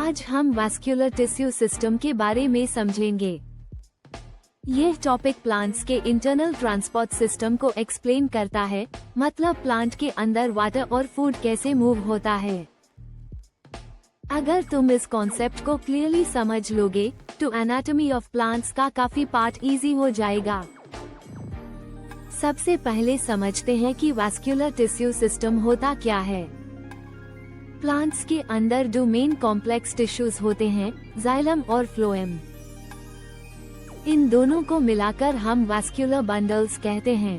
आज हम vascular tissue system के बारे में समझेंगे। यह टॉपिक प्लांट्स के इंटरनल ट्रांसपोर्ट सिस्टम को एक्सप्लेन करता है, मतलब प्लांट के अंदर वाटर और फूड कैसे मूव होता है। अगर तुम इस कॉन्सेप्ट को क्लियरली समझ लोगे तो एनाटॉमी ऑफ प्लांट्स का काफी पार्ट इजी हो जाएगा। सबसे पहले समझते हैं कि वास्कुलर टिश्यू सिस्टम होता क्या है। प्लांट्स के अंदर दो मेन कॉम्प्लेक्स टिश्यूज होते हैं, जाइलम और फ्लोएम। इन दोनों को मिलाकर हम वास्कुलर बंडल्स कहते हैं।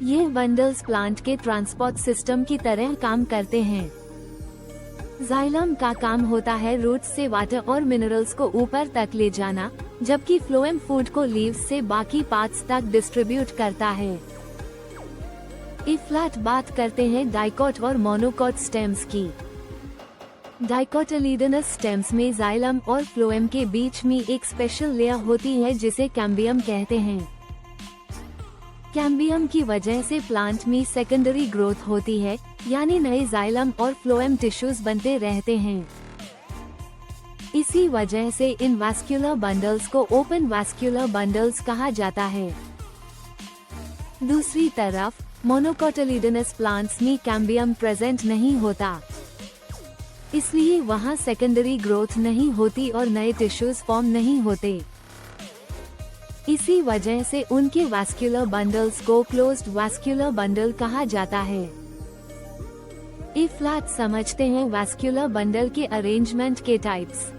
ये बंडल्स प्लांट के ट्रांसपोर्ट सिस्टम की तरह काम करते हैं। जाइलम का काम होता है रूट्स से वाटर और मिनरल्स को ऊपर तक ले जाना, जबकि फ्लोएम फूड को लीव्स से बाकी पार्ट्स तक डिस्ट्रीब्यूट करता है। फ्लैट बात करते हैं डाइकोट और मोनोकोट स्टेम्स की। डाइकोटिलीडनस स्टेम्स में जाइलम और फ्लोएम के बीच में एक स्पेशल लेयर होती है जिसे कैम्बियम कहते हैं। कैम्बियम की वजह से प्लांट में सेकेंडरी ग्रोथ होती है, यानी नए जाइलम और फ्लोएम टिश्यूज बनते रहते हैं। इसी वजह से इन वास्कुलर बंडल्स को ओपन वास्कुलर बंडल्स कहा जाता है। दूसरी तरफ मोनोकोटिलीडनस प्लांट्स में कैम्बियम प्रेजेंट नहीं होता, इसलिए वहां सेकेंडरी ग्रोथ नहीं होती और नए टिश्यूज फॉर्म नहीं होते। इसी वजह से उनके वास्कुलर बंडल्स को क्लोज्ड वास्कुलर बंडल कहा जाता है। फ्लैट समझते हैं वास्कुलर बंडल के अरेंजमेंट के टाइप्स।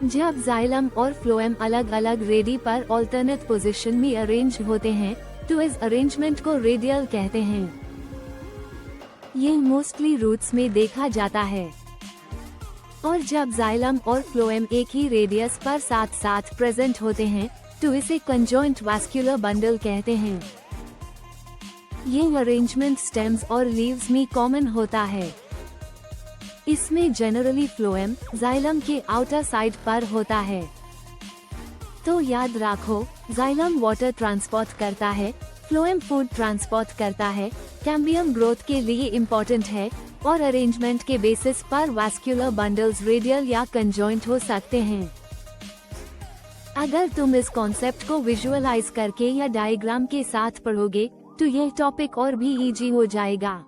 जब जाइलम और फ्लोएम अलग अलग रेडी पर ऑल्टरनेट पोजीशन में अरेंज होते हैं तो इस अरेंजमेंट को रेडियल कहते हैं। ये मोस्टली रूट्स में देखा जाता है। और जब जाइलम और फ्लोएम एक ही रेडियस पर साथ साथ प्रेजेंट होते हैं तो इसे कंजॉइंट वास्कुलर बंडल कहते हैं। ये अरेंजमेंट स्टेम्स और लीव्स में कॉमन होता है। इसमें जनरली फ्लोएम जाइलम के आउटर साइड पर होता है। तो याद रखो, जाइलम वाटर ट्रांसपोर्ट करता है, फ्लोएम फूड ट्रांसपोर्ट करता है, कैम्बियम ग्रोथ के लिए इम्पोर्टेंट है और अरेंजमेंट के बेसिस पर वास्कुलर बंडल्स रेडियल या कंजॉइंट हो सकते हैं। अगर तुम इस कॉन्सेप्ट को विजुअलाइज करके या डायग्राम के साथ पढ़ोगे तो यह टॉपिक और भी इजी हो जाएगा।